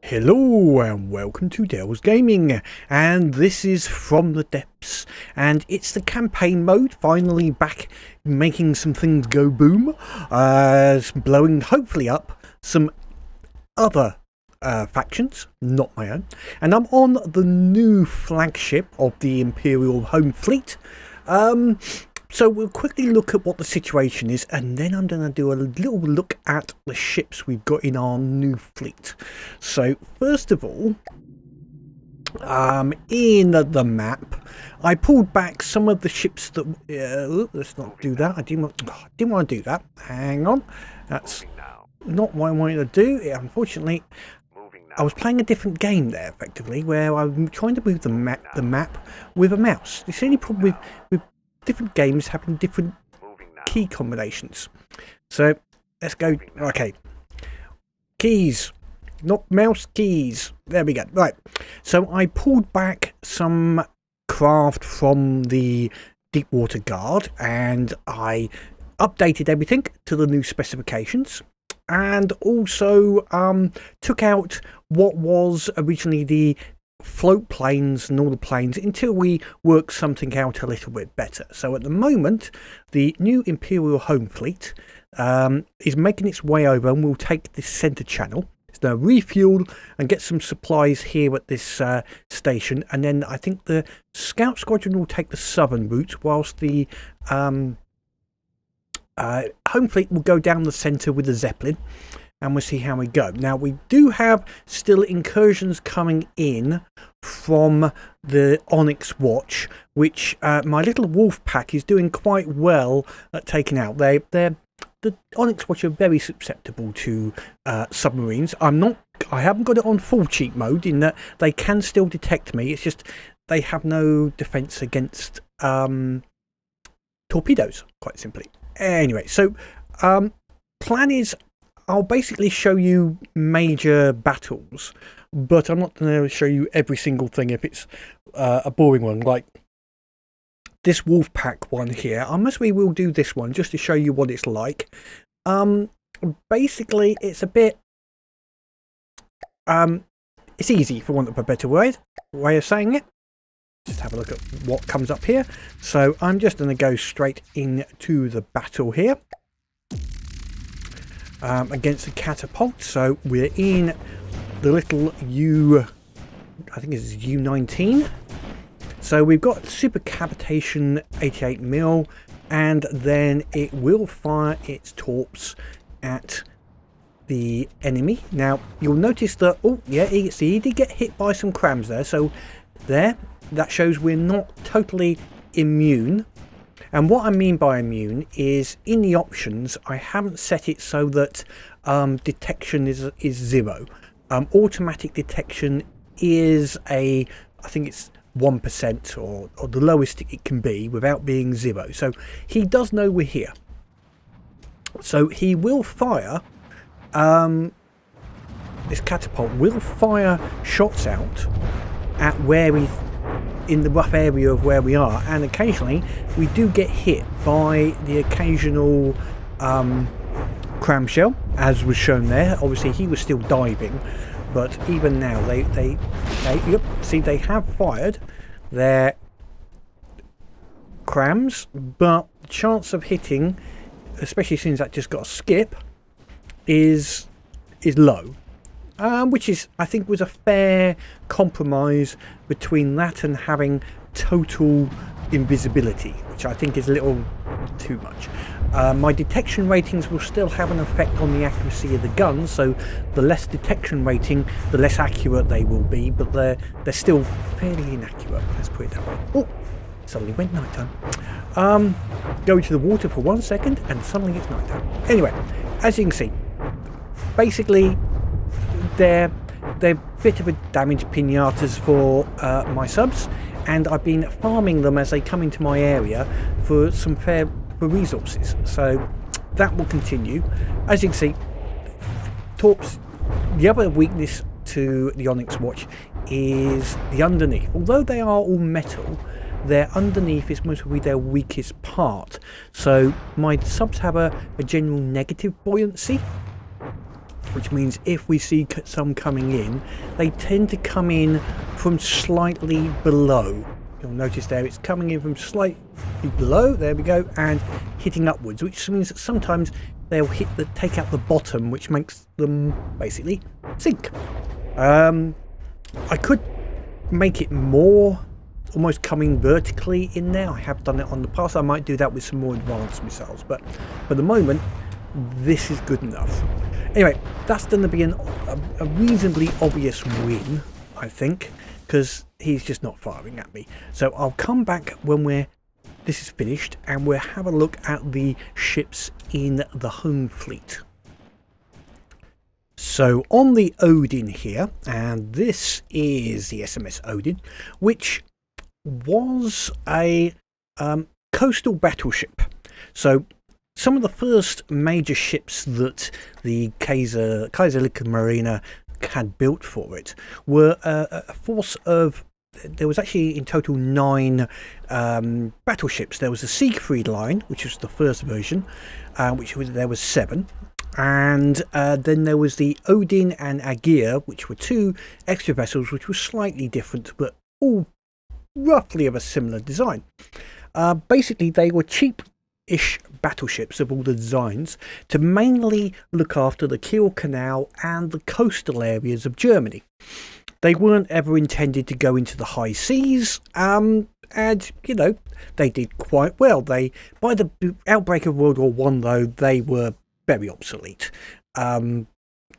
Hello and welcome to Dell's Gaming, and this is From the Depths, and it's the campaign mode, finally back making some things go boom, blowing hopefully up some other factions, not my own, and I'm on the new flagship of the Imperial home fleet. So we'll quickly look at what the situation is, and then I'm going to do a little look at the ships we've got in our new fleet. So first of all, in the map, I pulled back some of the ships that... let's not do that. I didn't want to do that. Hang on. That's not what I wanted to do. Unfortunately, I was playing a different game there, effectively, where I'm trying to move the map with a mouse. It's the only problem with different games having different key combinations. So let's go. Okay, keys, not mouse, keys. There we go. Right, so I pulled back some craft from the Deepwater Guard and I updated everything to the new specifications, and also took out what was originally the float planes and all the planes until we work something out a little bit better. So at the moment, the new Imperial home fleet is making its way over, and we'll take this centre channel. It's now refuel and get some supplies here at this station, and then I think the scout squadron will take the southern route, whilst the home fleet will go down the centre with the Zeppelin, and we'll see how we go. Now, we do have still incursions coming in from the Onyx watch, which my little wolf pack is doing quite well at taking out. The Onyx watch are very susceptible to submarines. I haven't got it on full cheat mode, in that they can still detect me. It's just they have no defense against torpedoes, quite simply. Anyway, so plan is, I'll basically show you major battles, but I'm not going to show you every single thing if it's a boring one, like this Wolfpack one here. Unless we will do this one just to show you what it's like. Basically, it's a bit... it's easy, for want of a better way of saying it. Just have a look at what comes up here. So I'm just going to go straight into the battle here. Against the catapult. So we're in the little I think it's U-19. So we've got super cavitation 88mm, and then it will fire its torps at the enemy. Now you'll notice that, oh yeah, see, he did get hit by some crams there, so that shows we're not totally immune. And what I mean by immune is, in the options, I haven't set it so that detection is 0. Automatic detection is I think it's 1%, or the lowest it can be without being 0. So he does know we're here. So he will fire, this catapult will fire shots out at where in the rough area of where we are, and occasionally we do get hit by the occasional cram shell, as was shown there. Obviously he was still diving, but even now they see, they have fired their crams, but the chance of hitting, especially since that just got a skip, is low. Which is, I think, was a fair compromise between that and having total invisibility, which I think is a little too much. My detection ratings will still have an effect on the accuracy of the gun, so the less detection rating, the less accurate they will be, but they're still fairly inaccurate, let's put it that way. Oh, suddenly went nighttime. Go to the water for 1 second and suddenly it's nighttime. Anyway, as you can see, basically they're a bit of a damaged pinatas for my subs, and I've been farming them as they come into my area for some for resources, so that will continue. As you can see, torps, the other weakness to the Onyx watch is the underneath. Although they are all metal, their underneath is most probably their weakest part, so my subs have a general negative buoyancy. which means if we see some coming in, they tend to come in from slightly below. You'll notice there it's coming in from slightly below, there we go, and hitting upwards, which means that sometimes they'll take out the bottom, which makes them basically sink. I could make it more almost coming vertically in there. I have done it on the past. I might do that with some more advanced missiles, but for the moment this is good enough. Anyway, that's going to be a reasonably obvious win, I think, because he's just not firing at me. So I'll come back when this is finished, and we'll have a look at the ships in the home fleet. So on the Odin here, and this is the SMS Odin, which was a coastal battleship. So some of the first major ships that the Kaiserliche Marine had built for it were a force of, there was actually in total 9 battleships. There was the Siegfried line, which was the first version, there was 7. And then there was the Odin and Agir, which were 2 extra vessels, which were slightly different, but all roughly of a similar design. Basically, they were cheap-ish battleships of all the designs to mainly look after the Kiel Canal and the coastal areas of Germany. They weren't ever intended to go into the high seas, and, you know, they did quite well. By the outbreak of World War I, though, they were very obsolete.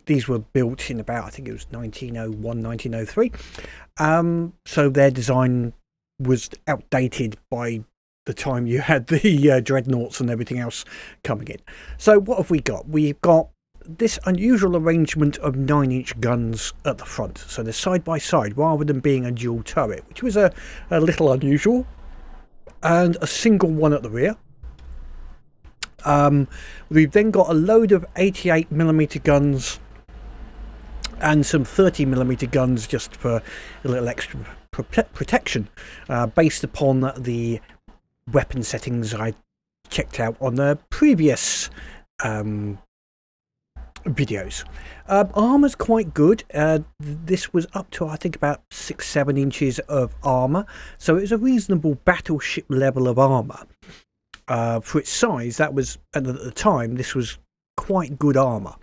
These were built in about, I think it was 1901, 1903. So their design was outdated by the time you had the dreadnoughts and everything else coming in. So what have we got? We've got this unusual arrangement of 9-inch guns at the front. So they're side by side rather than being a dual turret, which was a little unusual. And a single one at the rear. We've then got a load of 88mm guns and some 30mm guns just for a little extra protection, based upon the weapon settings I checked out on the previous videos. Armour's quite good. This was up to, I think, about 6-7 inches of armour, so it was a reasonable battleship level of armour. For its size, that was, and at the time, this was quite good armour.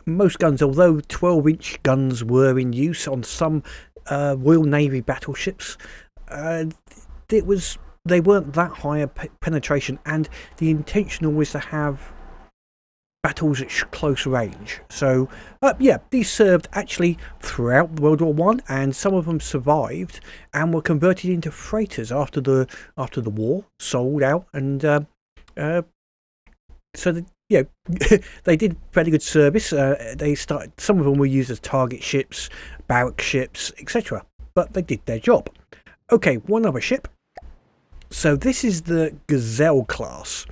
Most guns, although 12-inch guns were in use on some Royal Navy battleships, they weren't that high a penetration, and the intention was to have battles at close range. So yeah, these served actually throughout World War One, and some of them survived and were converted into freighters after the war, sold out, and so they did fairly good service. Some of them were used as target ships, barrack ships, etc., but they did their job. Okay, one other ship. So this is the Gaxelle class.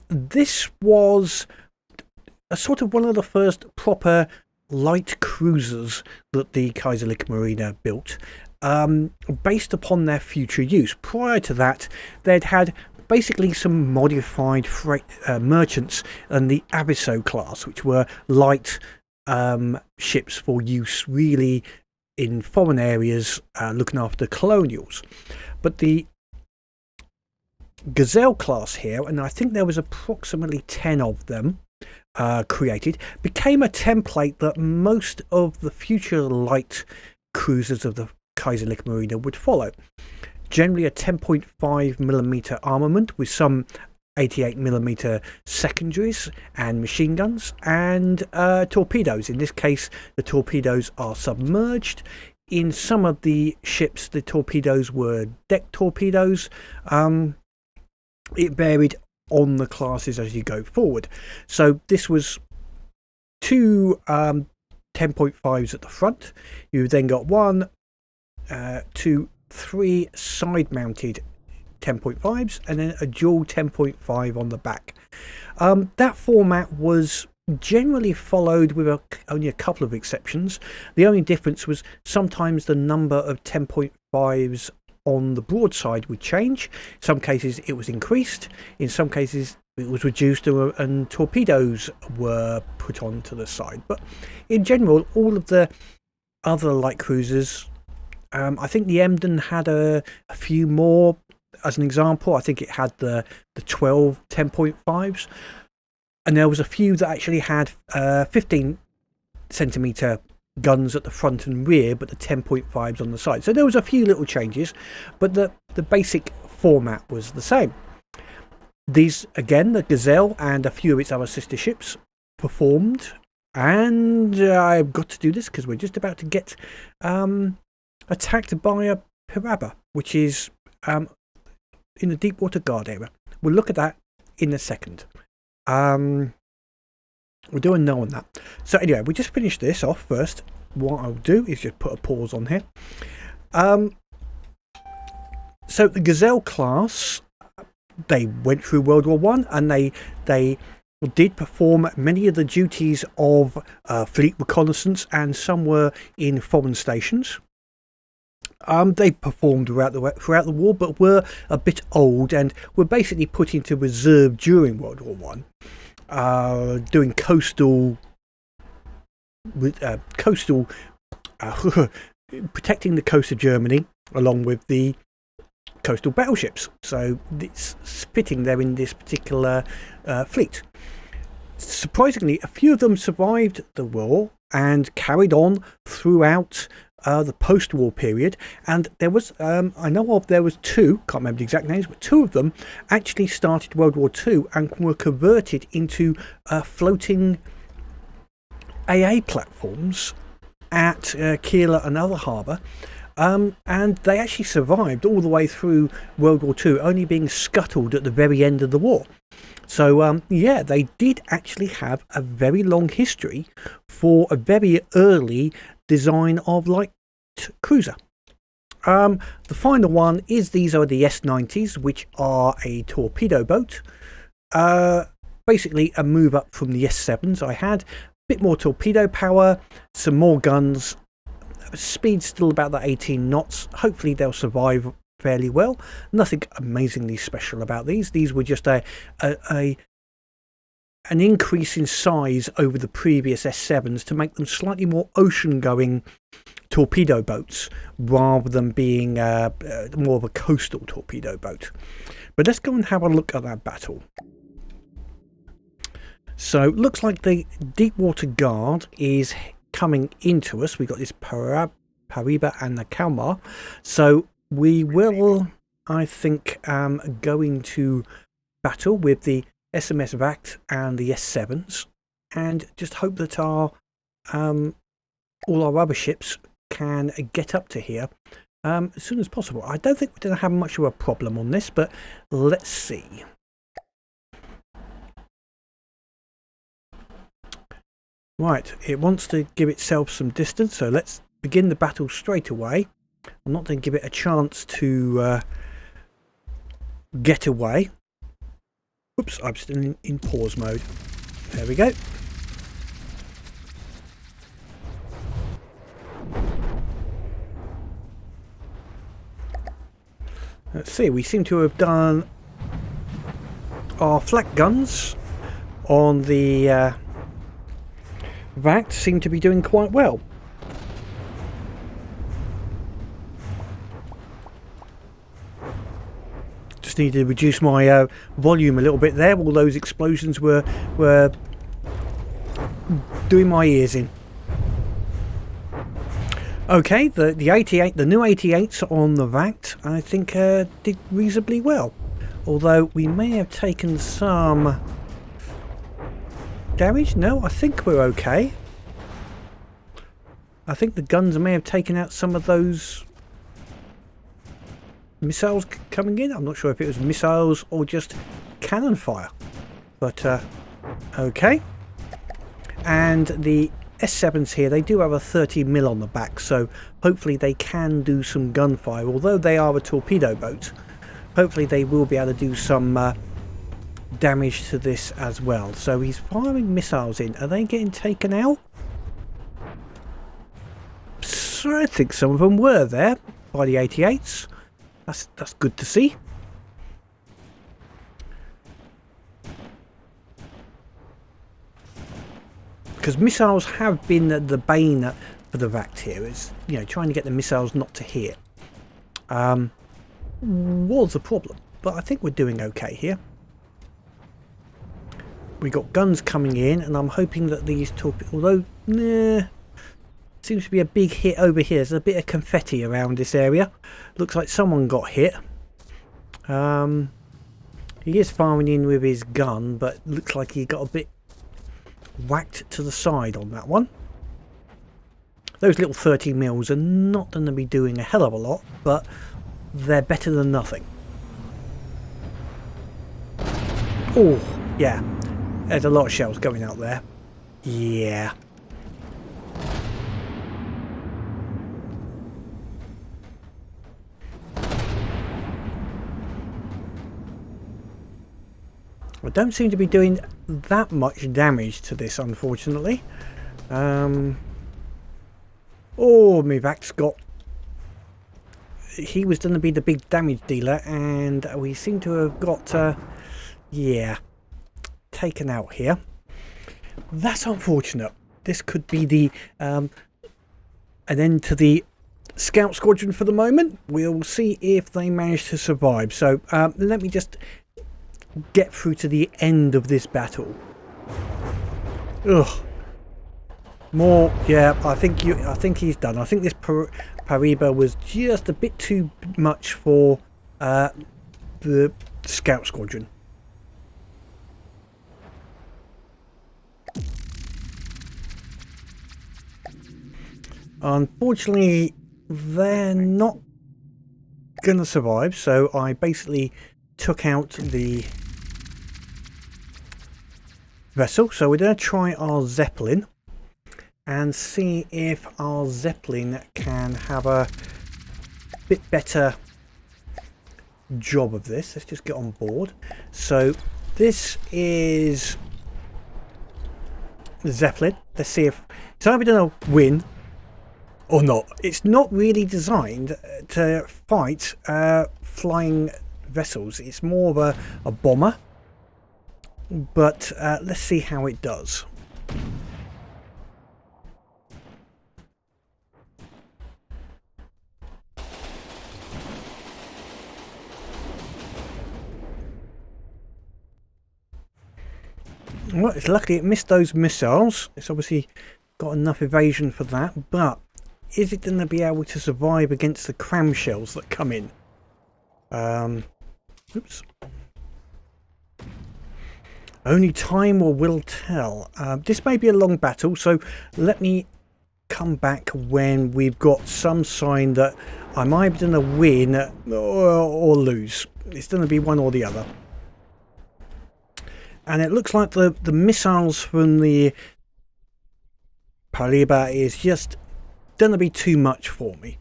This was a sort of one of the first proper light cruisers that the Kaiserliche Marine built, based upon their future use. Prior to that, they'd had basically some modified merchants and the Abisso class, which were light ships for use really in foreign areas, looking after colonials. But the Gaxelle class here, and I think there was approximately 10 of them created, became a template that most of the future light cruisers of the Kaiserliche Marine would follow. Generally a 10.5mm armament with some 88mm secondaries and machine guns, and torpedoes. In this case, the torpedoes are submerged. In some of the ships, the torpedoes were deck torpedoes. It varied on the classes as you go forward. So this was 2 10.5s at the front. You then got 1, 2, 3 side-mounted 10.5s, and then a dual 10.5 on the back. That format was generally followed with only a couple of exceptions. The only difference was sometimes the number of 10.5s on the broadside would change. In some cases it was increased, in some cases it was reduced and torpedoes were put onto the side. But in general, all of the other light cruisers, I think the Emden had a few more. As an example, I think it had the 12 10.5s, and there was a few that actually had 15 centimeter guns at the front and rear, but the 10.5s on the side. So there was a few little changes, but the basic format was the same. These, again, the Gaxelle and a few of its other sister ships performed, and I've got to do this because we're just about to get attacked by a Pariba, which is in the Deepwater Guard area. We'll look at that in a second. We'll do a no on that. So anyway, we just finished this off first. What I'll do is just put a pause on here. So the Gaxelle class, they went through World War One, and they did perform many of the duties of fleet reconnaissance, and some were in foreign stations. They performed throughout the war, but were a bit old and were basically put into reserve during World War One, doing coastal protecting the coast of Germany along with the coastal battleships. So it's fitting they're in this particular fleet. Surprisingly, a few of them survived the war and carried on throughout the post-war period, and there was there was two, can't remember the exact names, but two of them actually started World War II and were converted into floating AA platforms at Keeler and other harbour, and they actually survived all the way through World War II, only being scuttled at the very end of the war. So yeah, they did actually have a very long history for a very early design of light cruiser. The final one is, these are the S90s, which are a torpedo boat. Basically a move up from the S7s. I had a bit more torpedo power, some more guns, speed still about that 18 knots. Hopefully they'll survive fairly well. Nothing amazingly special about these. These were just an increase in size over the previous S7s to make them slightly more ocean-going torpedo boats rather than being more of a coastal torpedo boat. But let's go and have a look at that battle. So looks like the Deepwater Guard is coming into us. We've got this Pariba and the Kalmar. So we will, I think, go into battle with the SMS Vact and the S7s, and just hope that our all our other ships can get up to here as soon as possible. I don't think we're going to have much of a problem on this, but let's see. Right, it wants to give itself some distance, so let's begin the battle straight away. I'm not going to give it a chance to get away. Oops, I'm still in pause mode. There we go. Let's see, we seem to have done our flak guns on the Vact, seem to be doing quite well. Just need to reduce my volume a little bit there. All those explosions were doing my ears in. Okay, the new 88s on the Vact, I think did reasonably well. Although we may have taken some damage. No, I think we're okay. I think the guns may have taken out some of those missiles coming in. I'm not sure if it was missiles or just cannon fire, but okay. And the S7s here, they do have a 30mm on the back, so hopefully they can do some gunfire. Although they are a torpedo boat, hopefully they will be able to do some damage to this as well. So he's firing missiles in. Are they getting taken out? So I think some of them were there by the 88s. That's good to see. because missiles have been the bane for the Vact here. It's, you know, trying to get the missiles not to hit was a problem, but I think we're doing okay here. We got guns coming in, and I'm hoping that these torpedoes, although seems to be a big hit over here. There's a bit of confetti around this area. Looks like someone got hit. He is firing in with his gun, but looks like he got a bit whacked to the side on that one. Those little 30 mils are not going to be doing a hell of a lot, but they're better than nothing. Oh, yeah. There's a lot of shells going out there. Yeah. I don't seem to be doing that much damage to this, unfortunately. Oh, my Vact's got... He was going to be the big damage dealer, and we seem to have got, yeah, taken out here. That's unfortunate. This could be the an end to the scout squadron for the moment. We'll see if they manage to survive. So let me just get through to the end of this battle. Ugh. More, yeah. I think he's done. I think this Pariba was just a bit too much for the scout squadron. Unfortunately, they're not gonna survive, so I basically took out the vessel. So we're going to try our Zeppelin and see if our Zeppelin can have a bit better job of this. Let's just get on board. So this is the Zeppelin. Let's see if it's either going to win or not. It's not really designed to fight flying vessels. It's more of a bomber, but let's see how it does. Well, it's lucky it missed those missiles. It's obviously got enough evasion for that, but is it going to be able to survive against the cram shells that come in? Oops. Only time will tell. This may be a long battle, so let me come back when we've got some sign that I'm either going to win or lose. It's going to be one or the other. And it looks like the missiles from the Pariba is just going to be too much for me.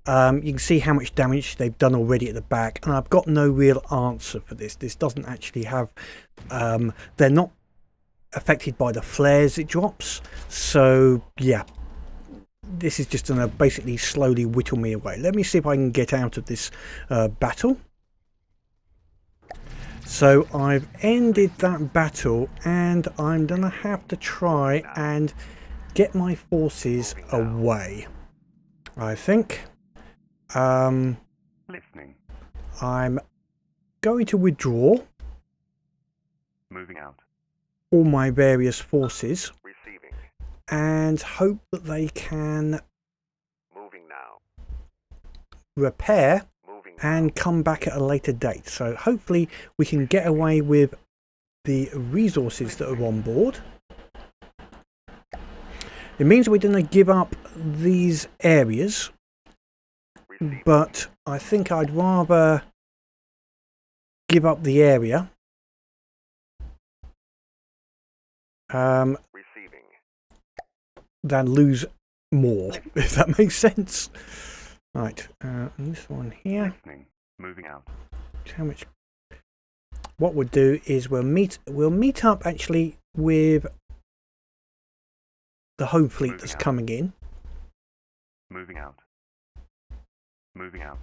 You can see how much damage they've done already at the back, and I've got no real answer for this. This doesn't actually have... they're not affected by the flares it drops, so yeah. This is just going to basically slowly whittle me away. Let me see if I can get out of this battle. So I've ended that battle, and I'm going to have to try and get my forces away, I think. Listening. I'm going to withdraw Moving out. all my various forces Receiving. and hope that they can Moving now. repair Moving and come back at a later date. So hopefully we can get away with the resources that are on board. It means we're going to give up these areas, but I think I'd rather give up the area Receiving. than lose more, if that makes sense. Right, and this one here. Listening. Moving out. How much? What we'll do is we'll meet up actually with the home fleet Moving that's out. coming in. Moving out. Moving out.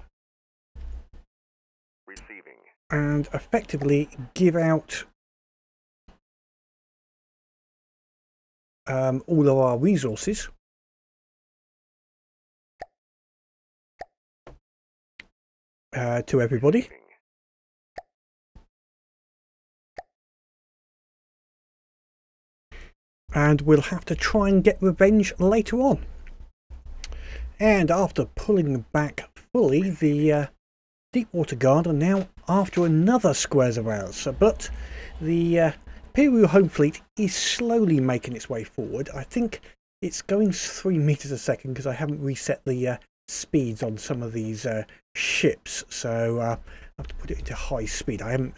Receiving. And effectively give out all of our resources. To everybody. And we'll have to try and get revenge later on. And after pulling back fully, the Deepwater Guard are now after another squares of ours. But the Imperial Home Fleet is slowly making its way forward. I think it's going 3 meters a second because I haven't reset the speeds on some of these ships. So I have to put it into high speed. I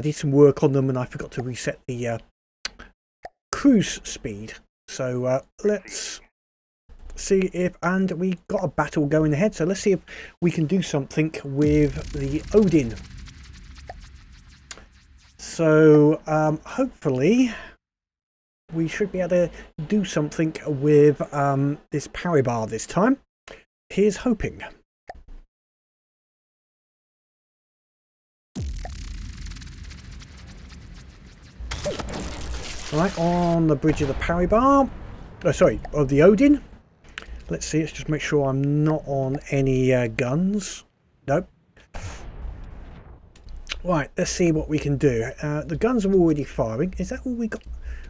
did some work on them and I forgot to reset the cruise speed. So let's see if, and we got a battle going ahead, so let's see if we can do something with the Odin. So hopefully we should be able to do something with this Pariba this time. Here's hoping. Right, on the bridge of the Pariba, oh sorry, of the Odin. Let's see, let's just make sure I'm not on any guns. Nope. Right, let's see what we can do. The guns are already firing. Is that all we got?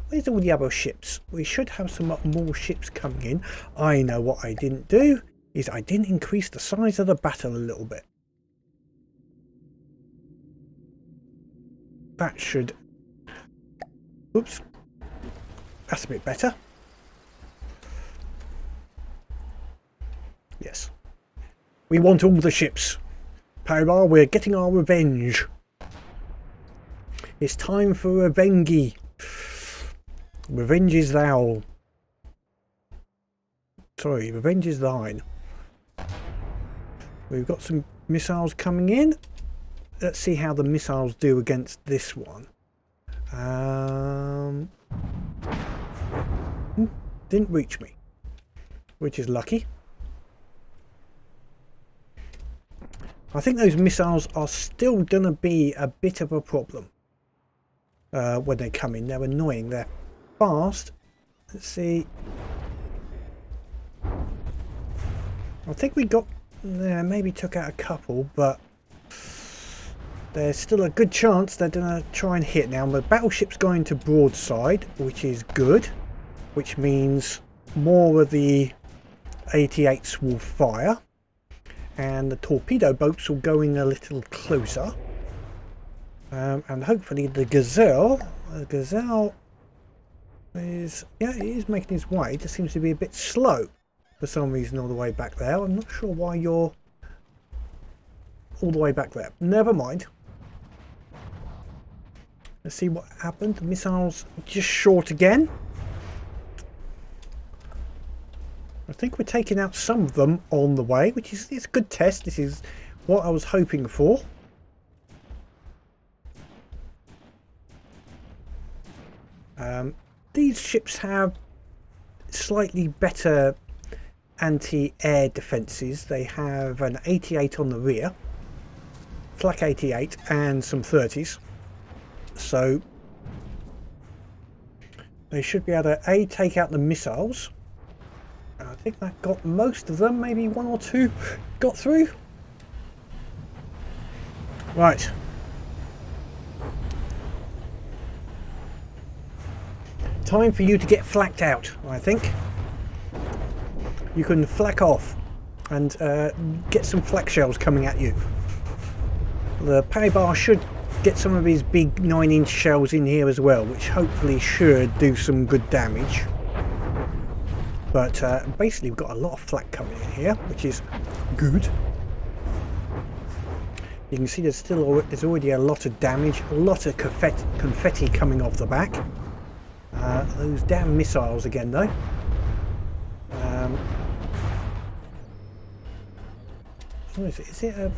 Where's all the other ships? We should have some more ships coming in. I know what I didn't do, is I didn't increase the size of the battle a little bit. That should... Oops. That's a bit better. Yes. We want all the ships. Pariba, we're getting our revenge. It's time for revenge. Revenge is thou. Sorry, revenge is thine. We've got some missiles coming in. Let's see how the missiles do against this one. Didn't reach me, which is lucky. I think those missiles are still going to be a bit of a problem when they come in. They're annoying. They're fast. Let's see. I think we got... maybe took out a couple, but there's still a good chance they're going to try and hit. Now, the battleship's going to broadside, which is good, which means more of the 88s will fire. And the torpedo boats will go in a little closer, and hopefully the Gaxelle is, yeah, it is making its way. It just seems to be a bit slow for some reason all the way back there. I'm not sure why you're all the way back there. Never mind. Let's see what happened. The missiles just short again. I think we're taking out some of them on the way, which is, it's a good test. This is what I was hoping for. These ships have slightly better anti-air defences. They have an 88 on the rear, flak 88 and some 30s. So they should be able to take out the missiles. I think that got most of them, maybe one or two got through. Right. Time for you to get flacked out, I think. You can flak off and get some flak shells coming at you. The Pariba should get some of his big 9-inch shells in here as well, which hopefully should do some good damage. But basically we've got a lot of flak coming in here, which is good. You can see there's already a lot of damage, a lot of confetti coming off the back. Those damn missiles again though. What is it? Is it a...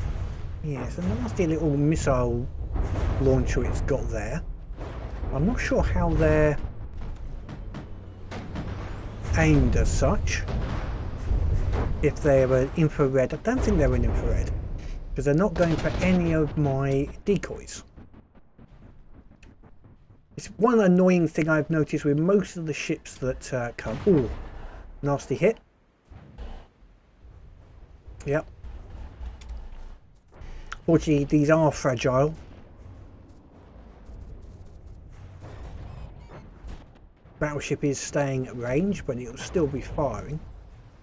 yeah, it's a nasty little missile launcher it's got there. I'm not sure how they're aimed as such. If they're an infrared, I don't think they're an infrared, because they're not going for any of my decoys. It's one annoying thing I've noticed with most of the ships that come. Ooh, nasty hit. Yep. Fortunately, these are fragile. Battleship is staying at range, but it'll still be firing.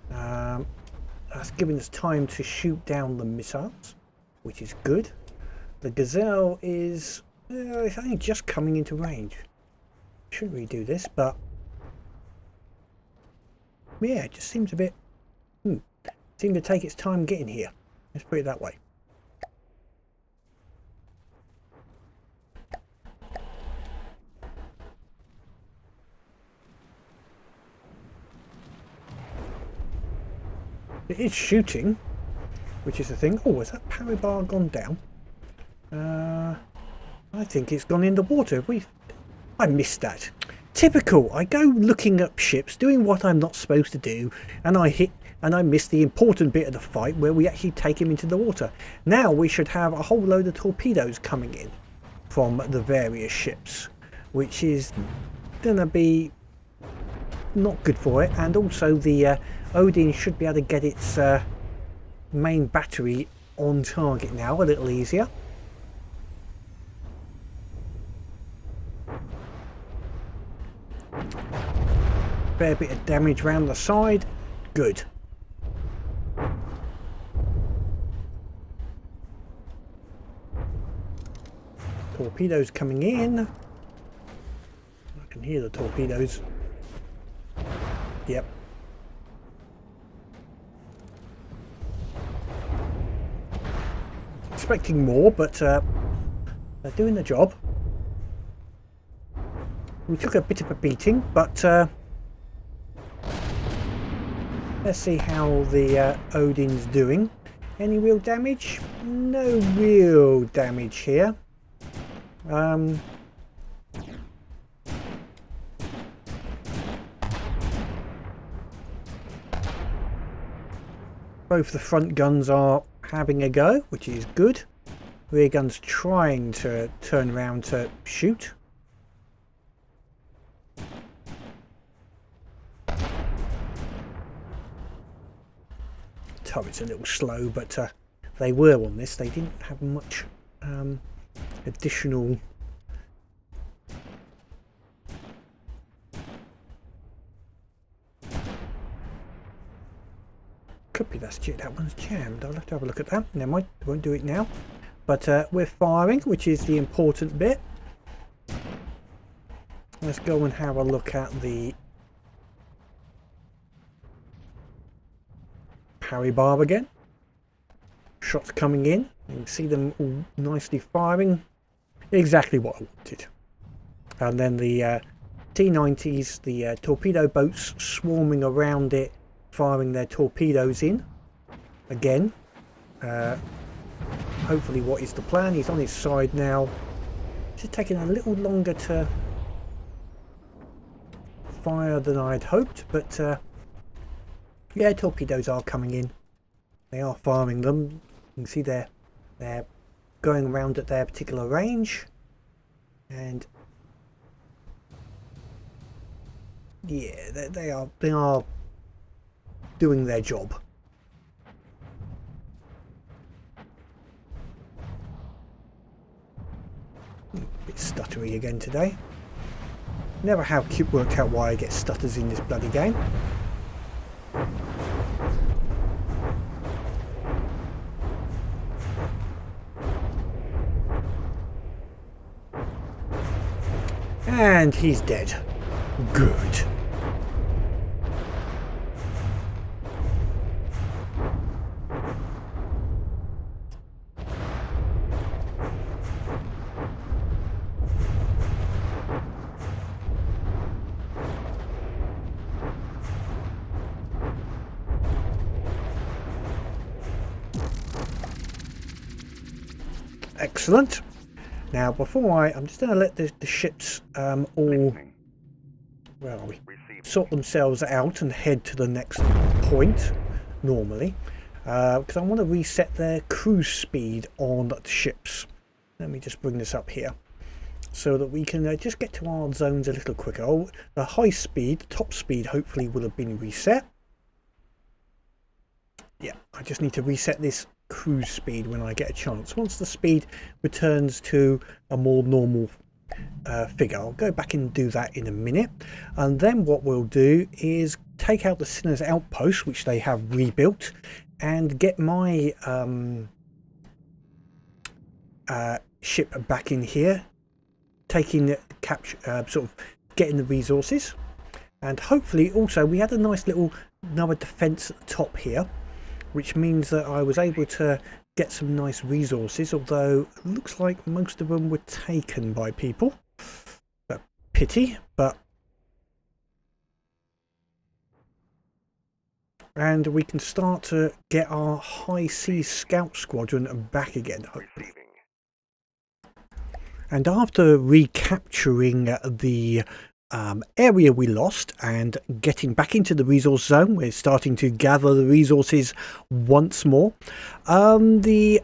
That's giving us time to shoot down the missiles, which is good. The Gaxelle is it's only just coming into range. Shouldn't really do this, but yeah, it just seems a bit seemed to take its time getting here. Let's put it that way. It is shooting, which is the thing. Oh, has that Pariba gone down? I think it's gone in the water. I missed that. Typical. I go looking up ships, doing what I'm not supposed to do, and I miss the important bit of the fight where we actually take him into the water. Now we should have a whole load of torpedoes coming in from the various ships, which is gonna be not good for it. And also the Odin should be able to get its main battery on target now a little easier. Fair bit of damage around the side. Good. Torpedoes coming in. I can hear the torpedoes. Yep. Expecting more, but they're doing the job. We took a bit of a beating, but let's see how the Odin's doing. Any real damage? No real damage here. Both the front guns are having a go, which is good. Rear gun's trying to turn around to shoot. Turret's a little slow, but they were on this. They didn't have much additional could be that one's jammed. I'll have to have a look at that. Never mind, I won't do it now. But we're firing, which is the important bit. Let's go and have a look at the Pariba again. Shots coming in. You can see them all nicely firing. Exactly what I wanted. And then the T-90s, the torpedo boats swarming around it, firing their torpedoes in. Again. Hopefully what is the plan. He's on his side now. Just taking a little longer to fire than I'd hoped, but yeah, torpedoes are coming in. They are firing them. You can see they're going around at their particular range, and yeah, they are doing their job. A bit stuttery again today. Never have worked out why I get stutters in this bloody game. And he's dead. Good. Excellent. Now, before I'm just going to let the ships all, where are we, sort themselves out and head to the next point normally, because I want to reset their cruise speed on the ships. Let me just bring this up here. so that we can just get to our zones a little quicker. Oh, the high speed, top speed, hopefully will have been reset. Yeah, I just need to reset this cruise speed when I get a chance. Once the speed returns to a more normal figure, I'll go back and do that in a minute. And then what we'll do is take out the Sinner's outpost, which they have rebuilt, and get my ship back in here, taking capture, sort of getting the resources. And hopefully also we had a nice little another defense at the top here, which means that I was able to get some nice resources, although it looks like most of them were taken by people. A pity, but... And we can start to get our high sea scout squadron back again, hopefully. And after recapturing the area we lost and getting back into the resource zone, we're starting to gather the resources once more. The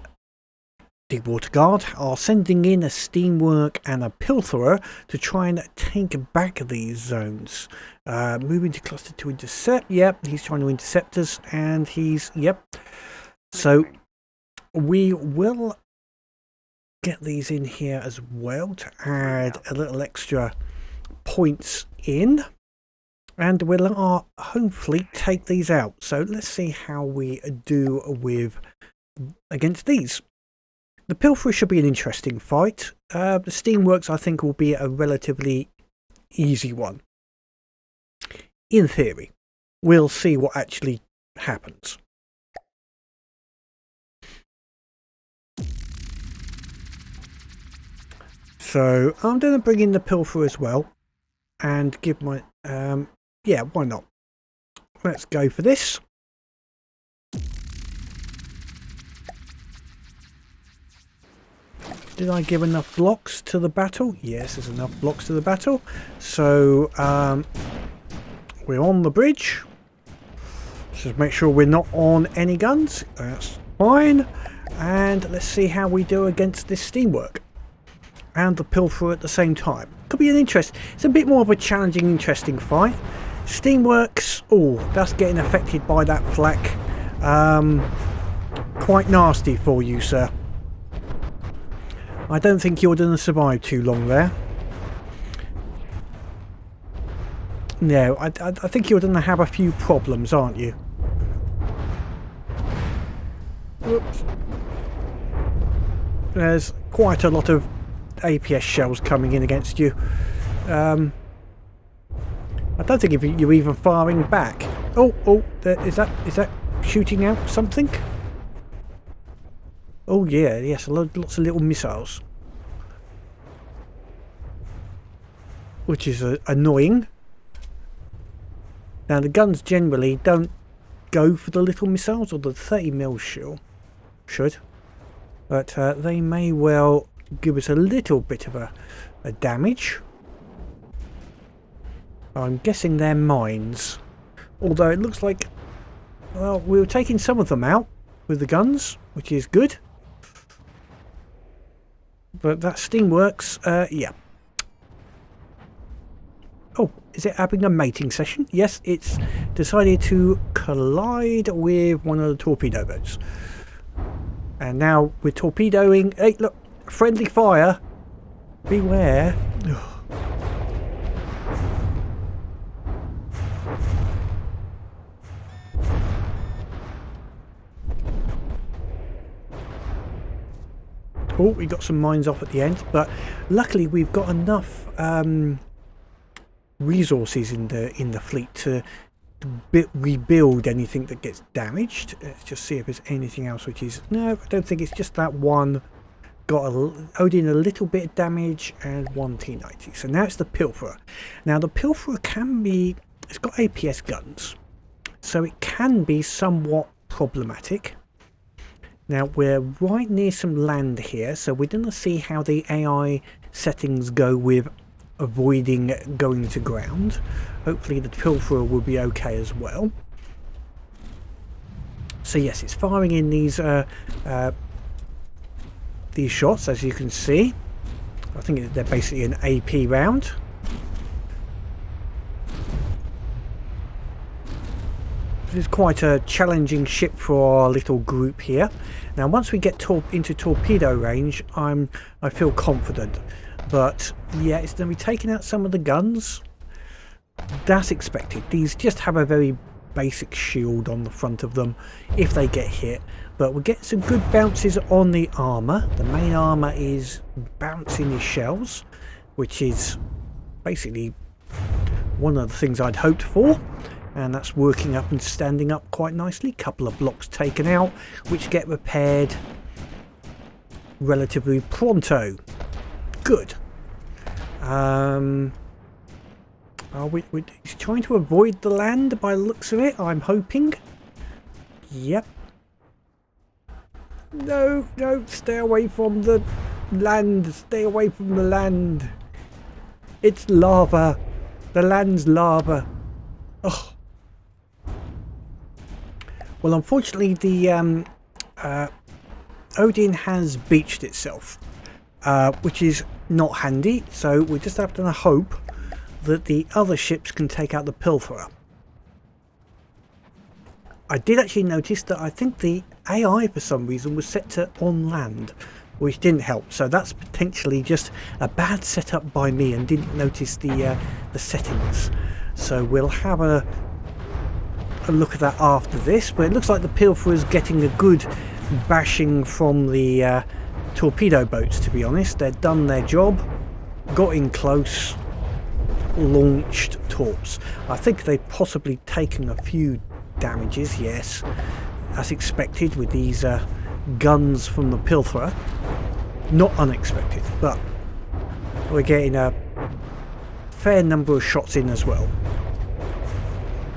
Deepwater Guard are sending in a Steamwork and a Pilferer to try and take back these zones. Moving to cluster to intercept. Yep, he's trying to intercept us, and he's... Yep. So we will get these in here as well to add a little extra points in, and we'll hopefully take these out. So let's see how we do with against these. The Pilferer should be an interesting fight. The Steamworks I think will be a relatively easy one. In theory, we'll see what actually happens. So I'm going to bring in the Pilferer as well and give my yeah, why not? Let's go for this. Did I give enough blocks to the battle? Yes, there's enough blocks to the battle. So we're on the bridge. Just make sure we're not on any guns. That's fine. And let's see how we do against this Steamwork and the Pilferer at the same time. Could be an interest. It's a bit more of a challenging, interesting fight. Steamworks, oh, that's getting affected by that flak. Quite nasty for you, sir. I don't think you're going to survive too long there. No, I think you're going to have a few problems, aren't you? Whoops. There's quite a lot of APS shells coming in against you. I don't think you're even firing back. Oh, is that shooting out something? Oh yeah, yes, lots of little missiles, which is annoying. Now the guns generally don't go for the little missiles, or the 30mm should, but they may well give us a little bit of a damage. I'm guessing they're mines, although it looks like, well, we were taking some of them out with the guns, which is good. But that Steamworks, yeah. Oh, is it having a mating session? Yes, it's decided to collide with one of the torpedo boats. And now we're torpedoing. Hey, look, friendly fire. Beware. Oh, we got some mines off at the end, but luckily we've got enough resources in the fleet to rebuild anything that gets damaged. Let's just see if there's anything else which is... No, I don't think it's just that one. Got Odin a little bit of damage and one T90. So now it's the Pilferer. Now the Pilferer can be... It's got APS guns, so it can be somewhat problematic. Now we're right near some land here, so we're going to see how the AI settings go with avoiding going to ground. Hopefully the Pilferer will be okay as well. So yes, it's firing in these shots, as you can see. I think they're basically an AP round. This is quite a challenging ship for our little group here. Now once we get into torpedo range, I feel confident, but yeah, it's going to be taking out some of the guns. That's expected. These just have a very basic shield on the front of them if they get hit, but we'll get some good bounces on the armor. The main armor is bouncing his shells, which is basically one of the things I'd hoped for. And that's working up and standing up quite nicely. Couple of blocks taken out, which get repaired relatively pronto. Good. He's trying to avoid the land by the looks of it, I'm hoping. Yep. No, stay away from the land. Stay away from the land. It's lava. The land's lava. Oh. Well, unfortunately, the Odin has beached itself, which is not handy. So we just have to hope that the other ships can take out the Pilferer. I did actually notice that I think the AI for some reason was set to on land, which didn't help. So that's potentially just a bad setup by me and didn't notice the settings. So we'll have a look at that after this, but it looks like the Pilferer is getting a good bashing from the torpedo boats, to be honest. They've done their job, got in close, launched torps. I think they've possibly taken a few damages, yes, as expected with these guns from the Pilferer. Not unexpected, but we're getting a fair number of shots in as well.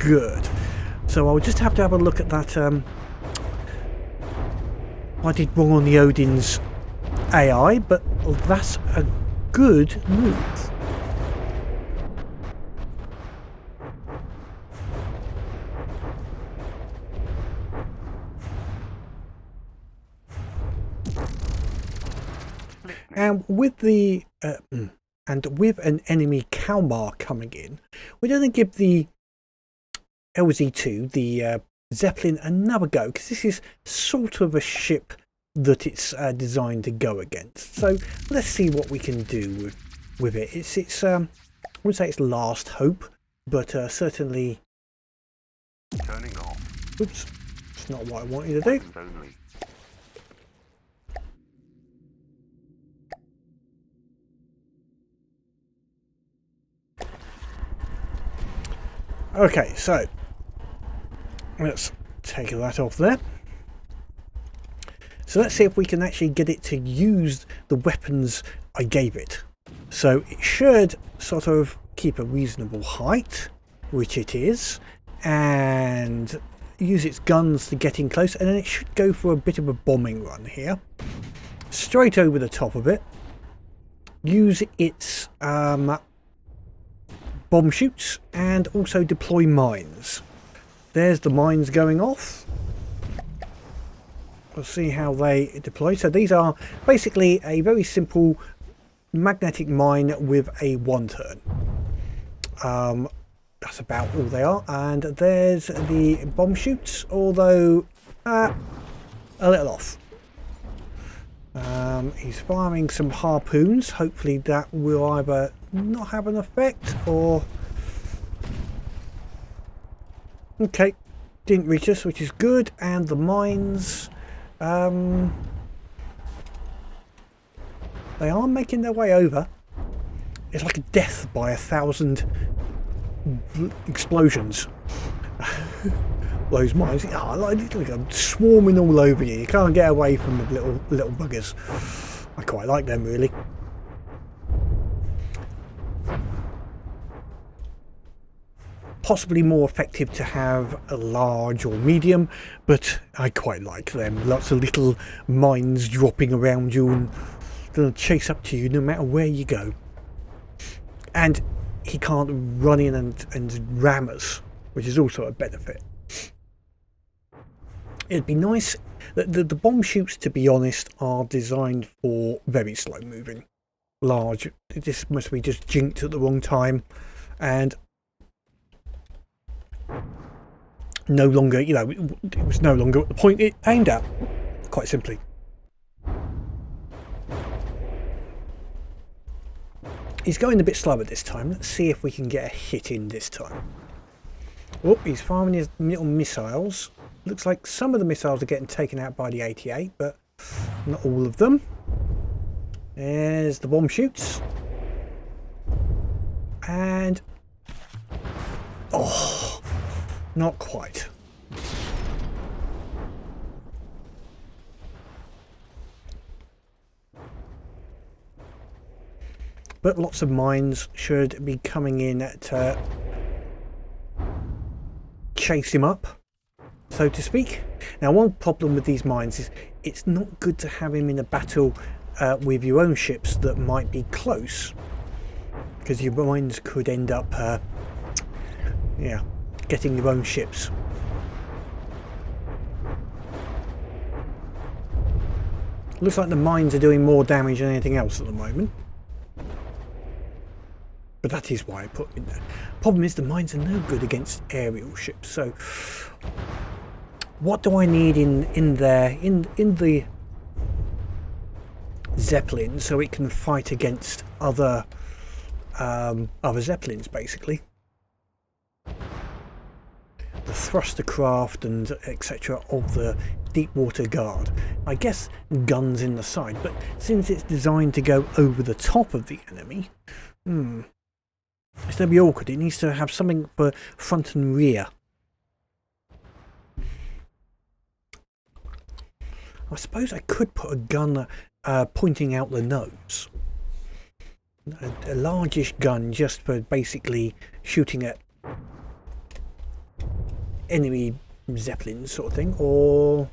Good. So I'll just have a look at that. I did wrong on the Odin's AI, but that's a good move. And with the with an enemy Kalmar coming in, we're going to give the LZ2, the Zeppelin, another go, because this is sort of a ship that it's designed to go against. So let's see what we can do with it. It's I wouldn't say it's last hope, but certainly. Turning off. Oops, it's not what I wanted to do. Only. Okay, so let's take that off there. So let's see if we can actually get it to use the weapons I gave it. So it should sort of keep a reasonable height, which it is, and use its guns to get in close, and then it should go for a bit of a bombing run here. Straight over the top of it. Use its bomb chutes and also deploy mines. There's the mines going off. We'll see how they deploy. So these are basically a very simple magnetic mine with a one turn. That's about all they are. And there's the bomb chutes, although a little off. He's firing some harpoons. Hopefully that will either not have an effect or... Okay, didn't reach us, which is good. And the mines, they are making their way over. It's like a death by 1,000 explosions. Those mines, like I'm swarming all over you. You can't get away from the little buggers. I quite like them, really. Possibly more effective to have a large or medium, but I quite like them. Lots of little mines dropping around you and they'll chase up to you no matter where you go. And he can't run in and ram us, which is also a benefit. It'd be nice that the bomb chutes, to be honest, are designed for very slow moving, large. This must be just jinked at the wrong time, and no longer, you know, it was no longer at the point it aimed at, quite simply. He's going a bit slower this time. Let's see if we can get a hit in this time. Oh, he's firing his little missiles. Looks like some of the missiles are getting taken out by the 88, but not all of them. There's the bomb shoots. And... oh, not quite. But lots of mines should be coming in to chase him up, so to speak. Now, one problem with these mines is it's not good to have him in a battle with your own ships that might be close, because your mines could end up yeah, getting your own ships. Looks like the mines are doing more damage than anything else at the moment. But that is why I put them in there. Problem is, the mines are no good against aerial ships. So, what do I need in the Zeppelin so it can fight against other Zeppelins, basically? The thruster craft and etc. of the deep water guard. I guess guns in the side, but since it's designed to go over the top of the enemy, it's going to be awkward. It needs to have something for front and rear. I suppose I could put a gun pointing out the nose. A largish gun just for basically shooting at enemy Zeppelins sort of thing. Or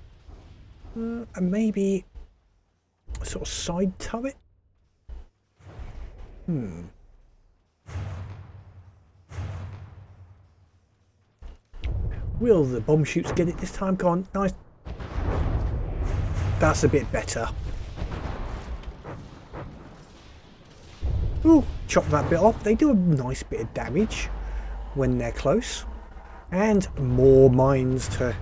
maybe a sort of side turret? Will the bomb shoots get it this time? Come on, nice. That's a bit better. Ooh, chop that bit off. They do a nice bit of damage when they're close. And more mines to...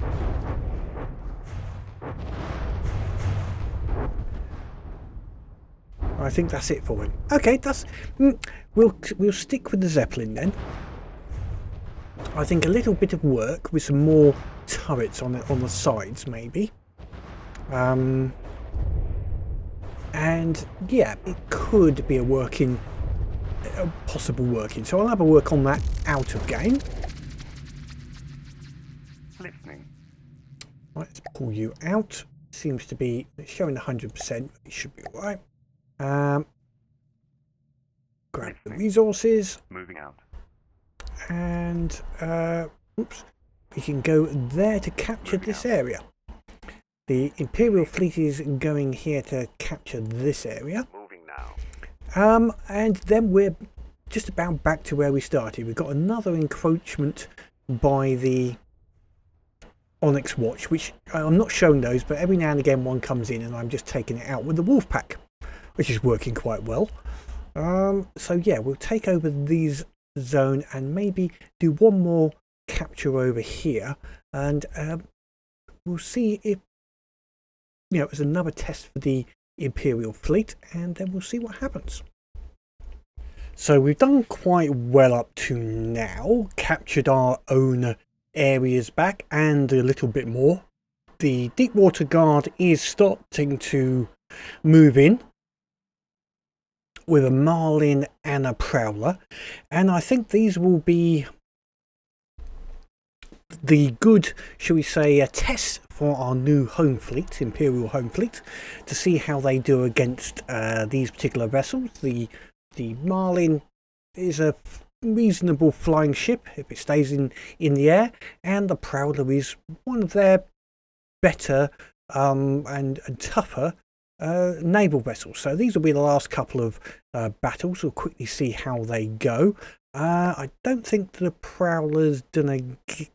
I think that's it for him. Okay, that's... We'll stick with the Zeppelin then. I think a little bit of work with some more turrets on the sides, maybe. And yeah, it could be a possible working. So I'll have a work on that out of game. Listening. Right, let's pull you out. Seems to be showing 100%. It should be all right. Grab the resources. Moving out. And oops, we can go there to capture this area. The Imperial fleet is going here to capture this area. Moving now. And then we're just about back to where we started. We've got another encroachment by the Onyx watch, which I'm not showing those, but every now and again one comes in and I'm just taking it out with the wolf pack, which is working quite well. So yeah, we'll take over these zone and maybe do one more capture over here, and we'll see if, you know, it's another test for the Imperial fleet, and then we'll see what happens. So we've done quite well up to now, captured our own areas back and a little bit more. The deep water guard is starting to move in with a Marlin and a Prowler, and I think these will be the good, shall we say, a test for our new home fleet, Imperial home fleet, to see how they do against these particular vessels. The Marlin is a reasonable flying ship if it stays in the air, and the Prowler is one of their better and tougher naval vessels. So these will be the last couple of battles. We'll quickly see how they go. I don't think the Prowler's gonna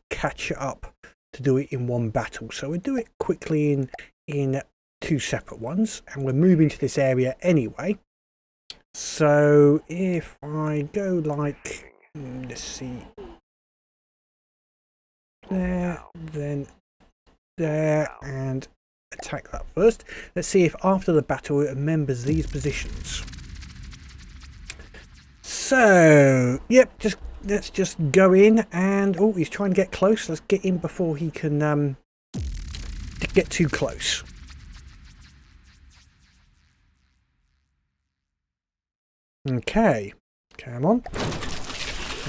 catch up to do it in one battle, so we'll do it quickly in two separate ones, and we're moving to this area anyway. So if I go like, let's see, there, then there, and attack that first. Let's see if after the battle it remembers these positions. So, yep, let's just go in and, oh, he's trying to get close. Let's get in before he can get too close. Okay, come on.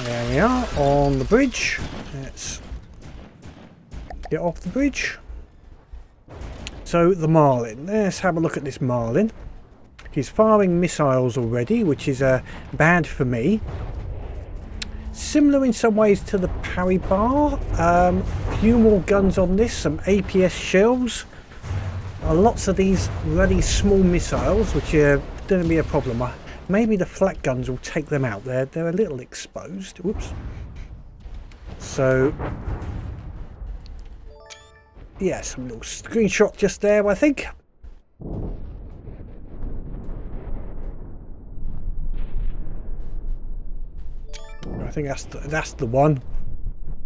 There we are on the bridge. Let's get off the bridge. So the Marlin, let's have a look at this Marlin. He's firing missiles already, which is bad for me. Similar in some ways to the Pariba. Few more guns on this, some APS shells. Lots of these really small missiles, which are going to be a problem. Maybe the flat guns will take them out. They're a little exposed. Whoops. So, yeah, some little screenshot just there, I think. I think that's the one.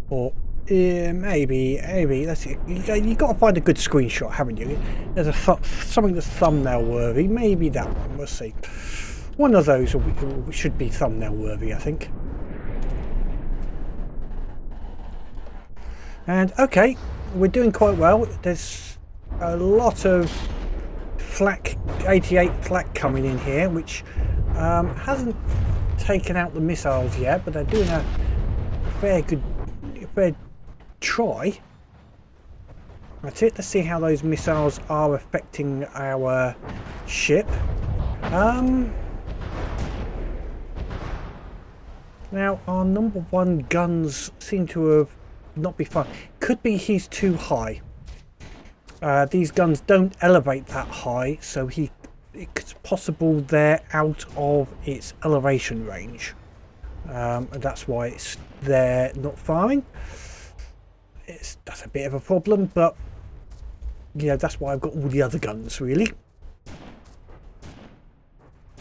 Or maybe. Let's see. You got to find a good screenshot, haven't you? There's something that's thumbnail worthy. Maybe that one. We'll see. One of those should be thumbnail worthy, I think. And okay, we're doing quite well. There's a lot of flak 88 flak coming in here, which hasn't taken out the missiles yet, but they're doing a fair try. That's it. Let's see how those missiles are affecting our ship. Now our number one guns seem to have not be fine. Could be he's too high. These guns don't elevate that high, so it's possible they're out of its elevation range, and that's why they're not firing. That's a bit of a problem, but yeah, that's why I've got all the other guns really.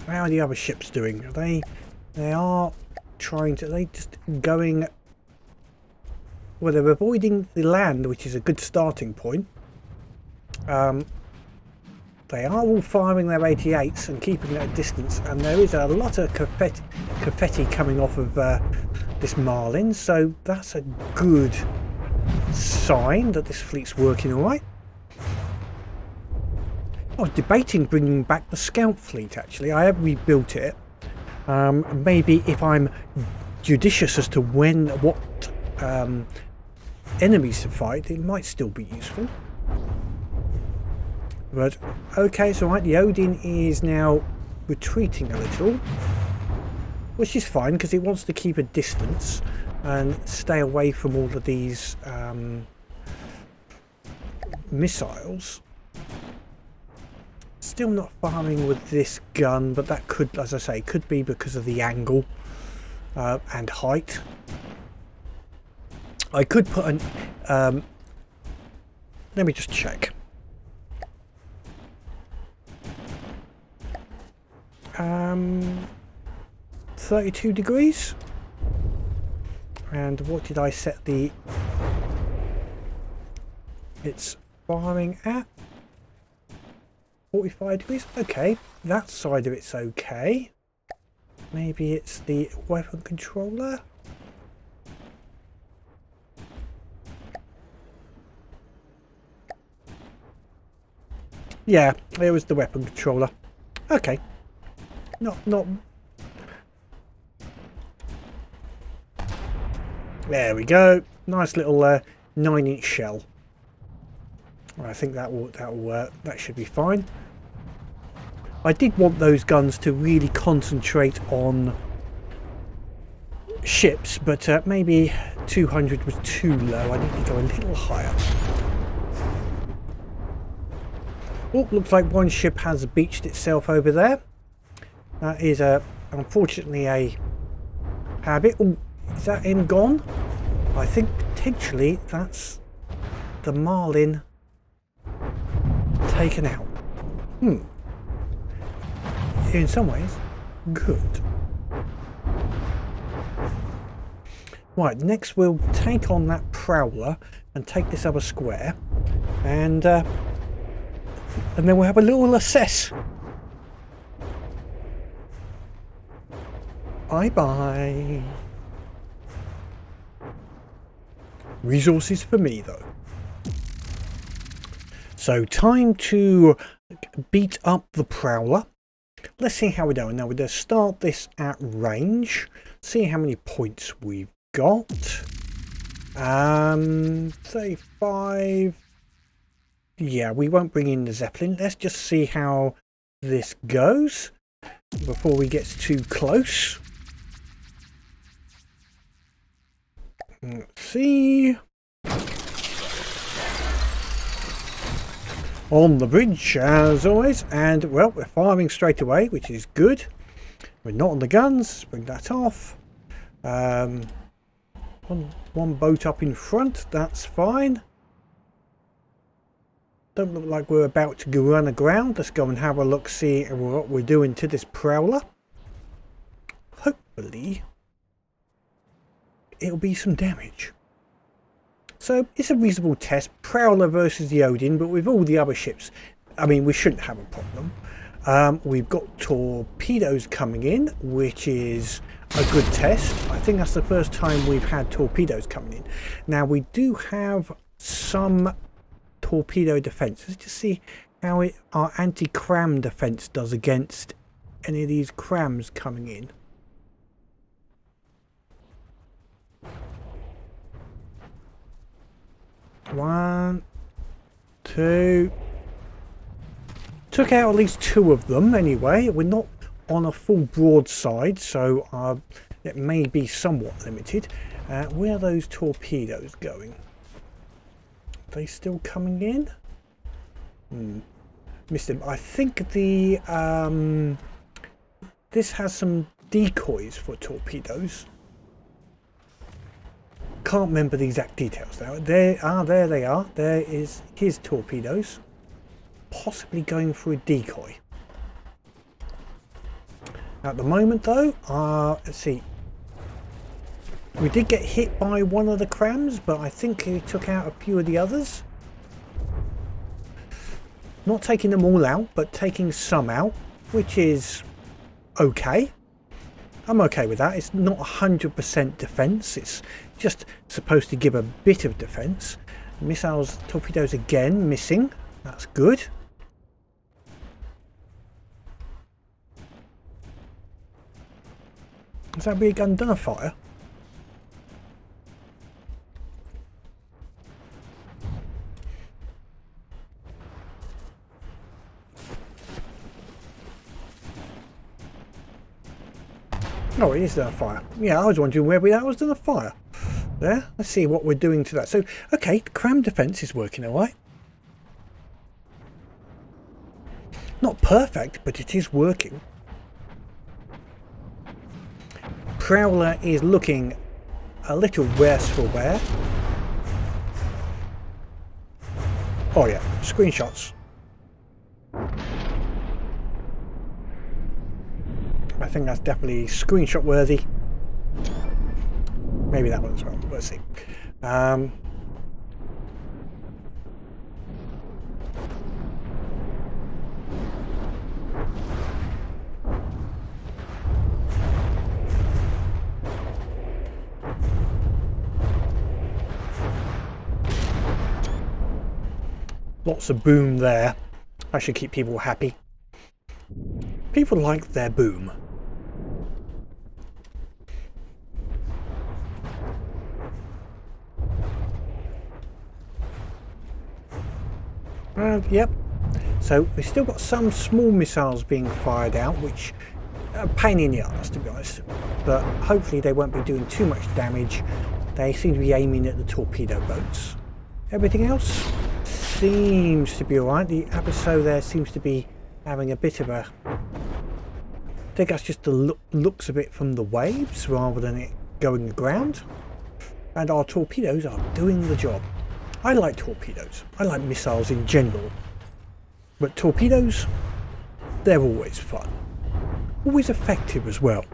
How are the other ships doing? They are trying to, they just going, well, they're avoiding the land, which is a good starting point. They are all firing their 88s and keeping at a distance, and there is a lot of confetti coming off of this Marlin, so that's a good sign that this fleet's working all right. I was debating bringing back the scout fleet, actually. I have rebuilt it. Maybe if I'm judicious as to what enemies to fight, it might still be useful. But okay, so right, the Odin is now retreating a little, which is fine because it wants to keep a distance and stay away from all of these missiles. Still not firing with this gun, but that could, as I say, could be because of the angle and height. I could put an let me just check. 32 degrees. And what did I set it's firing at? 45 degrees. Okay, that side of it's okay. Maybe it's the weapon controller. Yeah, it was the weapon controller. Okay. Not. There we go. Nice little 9-inch shell. I think that will work. That should be fine. I did want those guns to really concentrate on ships, but maybe 200 was too low. I need to go a little higher. Oh, looks like one ship has beached itself over there. That is unfortunately a habit. Oh, is that him gone? I think potentially that's the Marlin taken out. In some ways, Good. Right, next we'll take on that Prowler and take this other square, and then we'll have a little assess. Bye-bye. Resources for me, though. So, time to beat up the Prowler. Let's see how we're doing. Now, we're going to start this at range. See how many points we've got. 35. Yeah, we won't bring in the Zeppelin. Let's just see how this goes before we get too close. Let's see. On the bridge, as always, and well, we're firing straight away, which is good. We're not on the guns. Bring that off. One boat up in front. That's fine. Don't look like we're about to go run aground. Let's go and have a look, see what we're doing to this Prowler. Hopefully, it'll be some damage. So it's a reasonable test, Prowler versus the Odin, but with all the other ships, I mean, we shouldn't have a problem. We've got torpedoes coming in, which is a good test. I think that's the first time we've had torpedoes coming in. Now, we do have some torpedo defense. Let's just see how our anti-cram defense does against any of these crams coming in. One, two. Took out at least 2 of them anyway. We're not on a full broadside, so it may be somewhat limited. Where are those torpedoes going? Are they still coming in? Missed them. I think the this has some decoys for torpedoes. Can't remember the exact details now. There they are. There is his torpedoes, possibly going for a decoy. At the moment, though, let's see. We did get hit by one of the crams, but I think he took out a few of the others. Not taking them all out, but taking some out, which is okay. I'm okay with that. It's not 100% defense. It's just supposed to give a bit of defense. Missiles, torpedoes again, missing. That's good. Is that big gun done a fire? Oh, it is done a fire. Yeah, I was wondering where that was done a fire. There, let's see what we're doing to that. So, okay, the cram defense is working all right. Not perfect, but it is working. Prowler is looking a little worse for wear. Oh yeah, screenshots. I think that's definitely screenshot worthy. Maybe that one as well. Let's see. Lots of boom there. I should keep people happy. People like their boom. Yep. So we've still got some small missiles being fired out, which are a pain in the arse, to be honest. But hopefully they won't be doing too much damage. They seem to be aiming at the torpedo boats. Everything else seems to be alright. The Abysso there seems to be having a bit of a... I think that's just the looks of it from the waves rather than it going aground. And our torpedoes are doing the job. I like torpedoes. I like missiles in general. But torpedoes, they're always fun. always effective as well.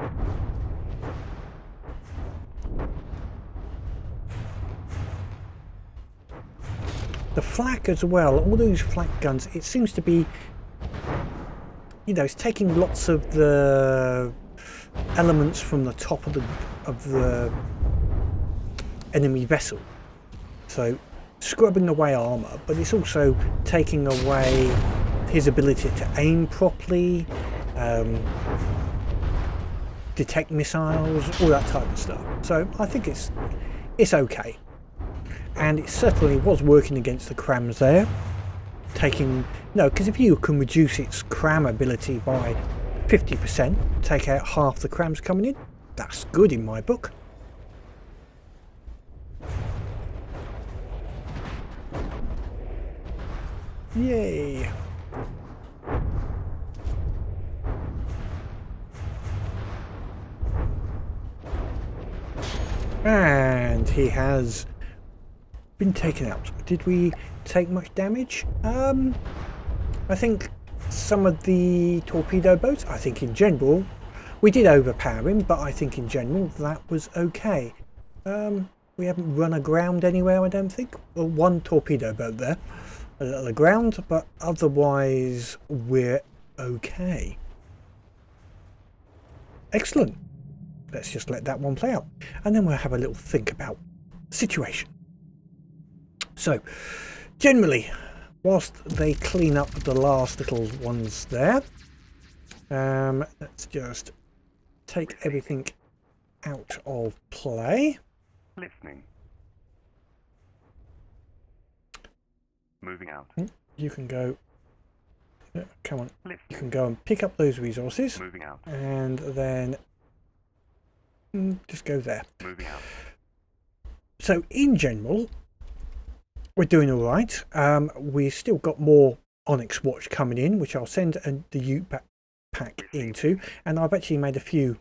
The flak as well, all those flak guns, it seems to be, you know, it's taking lots of the elements from the top of the enemy vessel. So scrubbing away armor, but it's also taking away his ability to aim properly, detect missiles, all that type of stuff. So I think it's okay. And it certainly was working against the crams there. Because if you can reduce its cram ability by 50%, take out half the crams coming in, that's good in my book. Yay! And he has been taken out. Did we take much damage? I think some of the torpedo boats, I think in general, we did overpower him, but I think in general that was okay. We haven't run aground anywhere, I don't think. Well, one torpedo boat there, a little aground, but otherwise we're okay. Excellent. Let's just let that one play out, and then we'll have a little think about the situation. So, generally, whilst they clean up the last little ones there, let's just take everything out of play. Listening. Moving out. You can go. Come on. Listening. You can go and pick up those resources. Moving out. And then just go there. Moving out. So, in general, we're doing all right. We've still got more Onyx watch coming in, which I'll send the Ute pack into, and I've actually made a few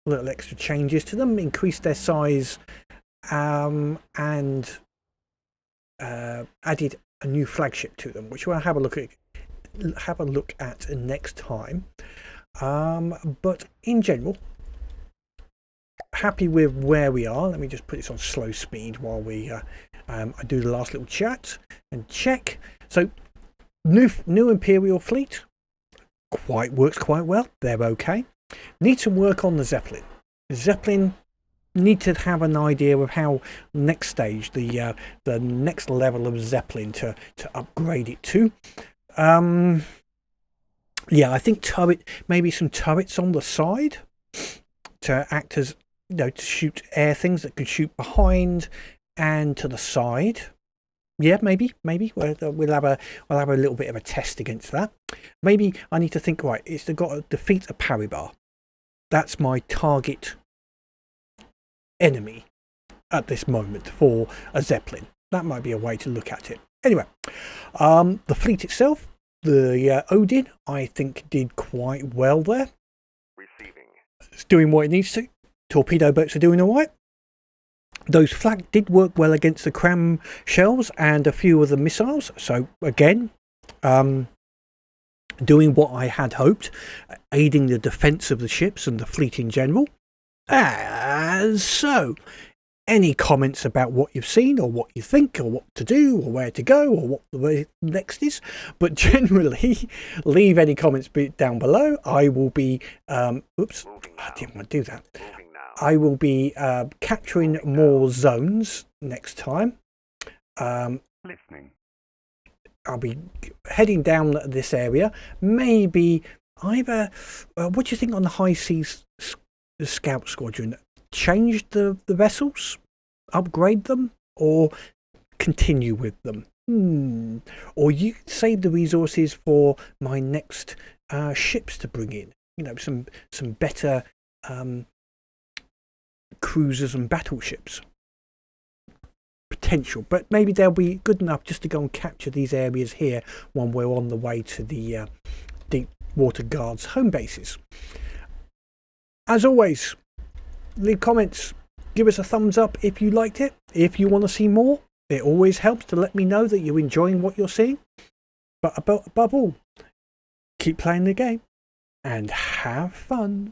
little extra changes to them, increased their size, and added a new flagship to them, which we'll have a look at next time. But in general, happy with where we are. Let me just put this on slow speed while we I do the last little chat and check. So new Imperial fleet works quite well. They're okay. Need to work on the Zeppelin. Zeppelin need to have an idea of how next stage, the next level of Zeppelin to upgrade it to. Yeah, I think maybe some turrets on the side to act as, you know, to shoot air things that can shoot behind and to the side. Yeah, maybe we'll have a little bit of a test against that. Maybe I need to think, right, it's got to defeat a Pariba. That's my target enemy at this moment for a Zeppelin. That might be a way to look at it. Anyway, the fleet itself, the Odin, I think did quite well there. Receiving. It's doing what it needs to. Torpedo boats are doing all right. Those flak did work well against the cram shells and a few of the missiles. So again, doing what I had hoped, aiding the defence of the ships and the fleet in general. So, any comments about what you've seen or what you think or what to do or where to go or what the next is? But generally, leave any comments down below. I will be, oops, I didn't want to do that. I will be capturing more zones next time. Listening. I'll be heading down this area. Maybe either, what do you think on the high seas scout squadron? Change the vessels, upgrade them, or continue with them? Or you save the resources for my next ships to bring in. You know, some better cruisers and battleships potential, but maybe they'll be good enough just to go and capture these areas here when we're on the way to the Deep Water Guards home bases. As always, leave comments, give us a thumbs up if you liked it. If you want to see more, it always helps to let me know that you're enjoying what you're seeing. But above all, keep playing the game. and have fun.